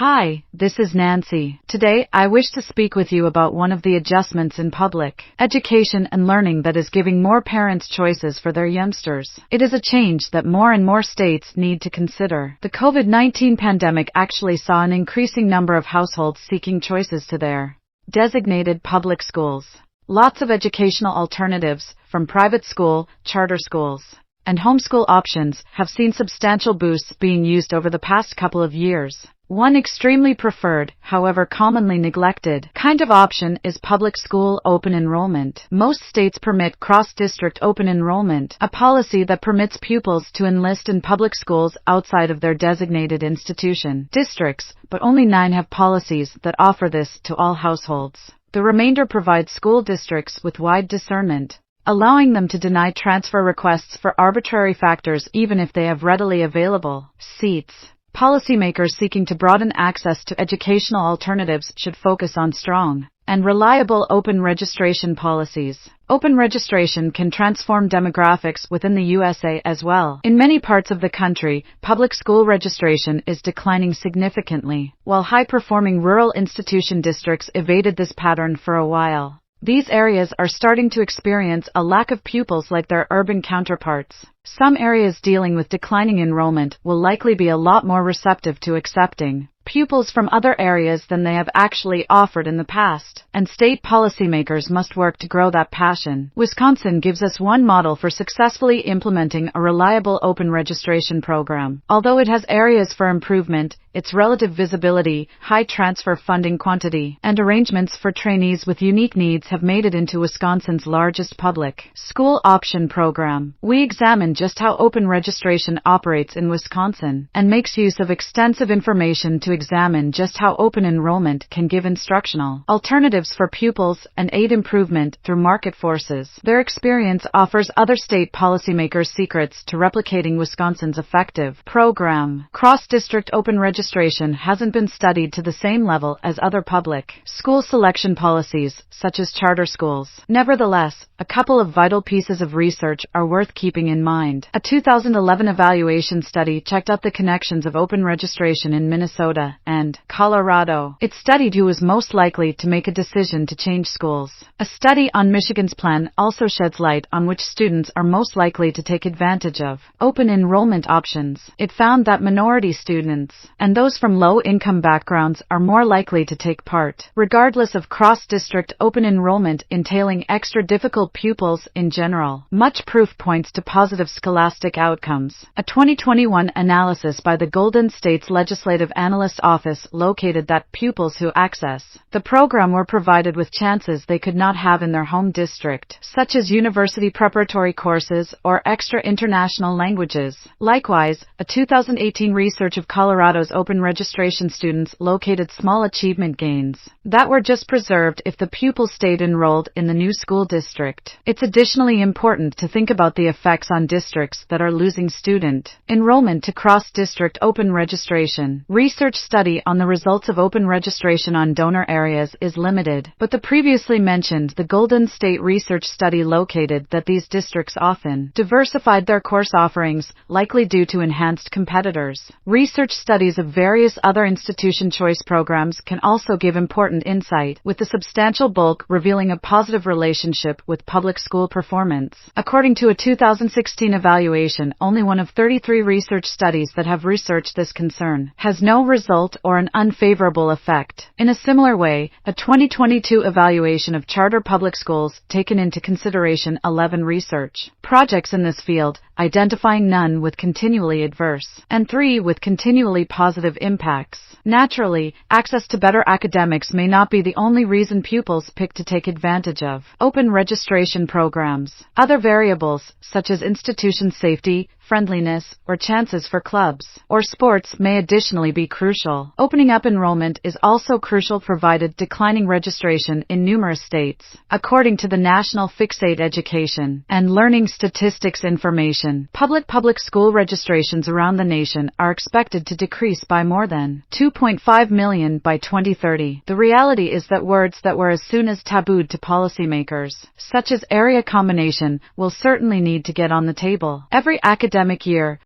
Hi, this is Nancy. Today, I wish to speak with you about one of the adjustments in public education and learning that is giving more parents choices for their youngsters. It is a change that more and more states need to consider. The COVID-19 pandemic actually saw an increasing number of households seeking choices to their designated public schools. Lots of educational alternatives, from private school, charter schools, and homeschool options, have seen substantial boosts being used over the past couple of years. One extremely preferred, however commonly neglected, kind of option is public school open enrollment. Most states permit cross-district open enrollment, a policy that permits pupils to enlist in public schools outside of their designated institution districts, but only 9 have policies that offer this to all households. The remainder provide school districts with wide discernment, allowing them to deny transfer requests for arbitrary factors even if they have readily available seats. Policymakers seeking to broaden access to educational alternatives should focus on strong and reliable open registration policies. Open registration can transform demographics within the USA as well. In many parts of the country, public school registration is declining significantly, while high-performing rural institution districts evaded this pattern for a while. These areas are starting to experience a lack of pupils like their urban counterparts. Some areas dealing with declining enrollment will likely be a lot more receptive to accepting pupils from other areas than they have actually offered in the past, and state policymakers must work to grow that passion. Wisconsin gives us one model for successfully implementing a reliable open registration program. Although it has areas for improvement, its relative visibility, high transfer funding quantity, and arrangements for trainees with unique needs have made it into Wisconsin's largest public school option program. We examine just how open registration operates in Wisconsin, and makes use of extensive information to examine just how open enrollment can give instructional alternatives for pupils and aid improvement through market forces. Their experience offers other state policymakers secrets to replicating Wisconsin's effective program. Cross-district open registration hasn't been studied to the same level as other public school selection policies, such as charter schools. Nevertheless, a couple of vital pieces of research are worth keeping in mind. A 2011 evaluation study checked out the connections of open registration in Minnesota and Colorado. It studied who was most likely to make a decision to change schools. A study on Michigan's plan also sheds light on which students are most likely to take advantage of open enrollment options. It found that minority students and those from low-income backgrounds are more likely to take part, regardless of cross-district open enrollment entailing extra difficult pupils in general. Much proof points to positive scholastic outcomes. A 2021 analysis by the Golden State's Legislative Analyst Office located that pupils who access the program were provided with chances they could not have in their home district, such as university preparatory courses or extra international languages. Likewise, a 2018 research of Colorado's open registration students located small achievement gains that were just preserved if the pupil stayed enrolled in the new school district. It's additionally important to think about the effects on districts that are losing student enrollment to cross-district open registration. Research study on the results of open registration on donor areas is limited, but the previously mentioned the Golden State research study located that these districts often diversified their course offerings, likely due to enhanced competitors. Research studies of various other institution choice programs can also give important insight, with the substantial bulk revealing a positive relationship with public school performance. According to a 2016 evaluation, only one of 33 research studies that have researched this concern has no result or an unfavorable effect. In a similar way, a 2022 evaluation of charter public schools taken into consideration 11 research projects in this field, identifying none with continually adverse and 3 with continually positive impacts. Naturally, access to better academics may not be the only reason pupils pick to take advantage of open registration programs. Other variables, such as institution safety, friendliness, or chances for clubs or sports may additionally be crucial. Opening up enrollment is also crucial provided declining registration in numerous states. According to the National Fixate Education and Learning Statistics information, public school registrations around the nation are expected to decrease by more than 2.5 million by 2030. The reality is that words that were as soon as tabooed to policymakers, such as area combination, will certainly need to get on the table. Every academic year,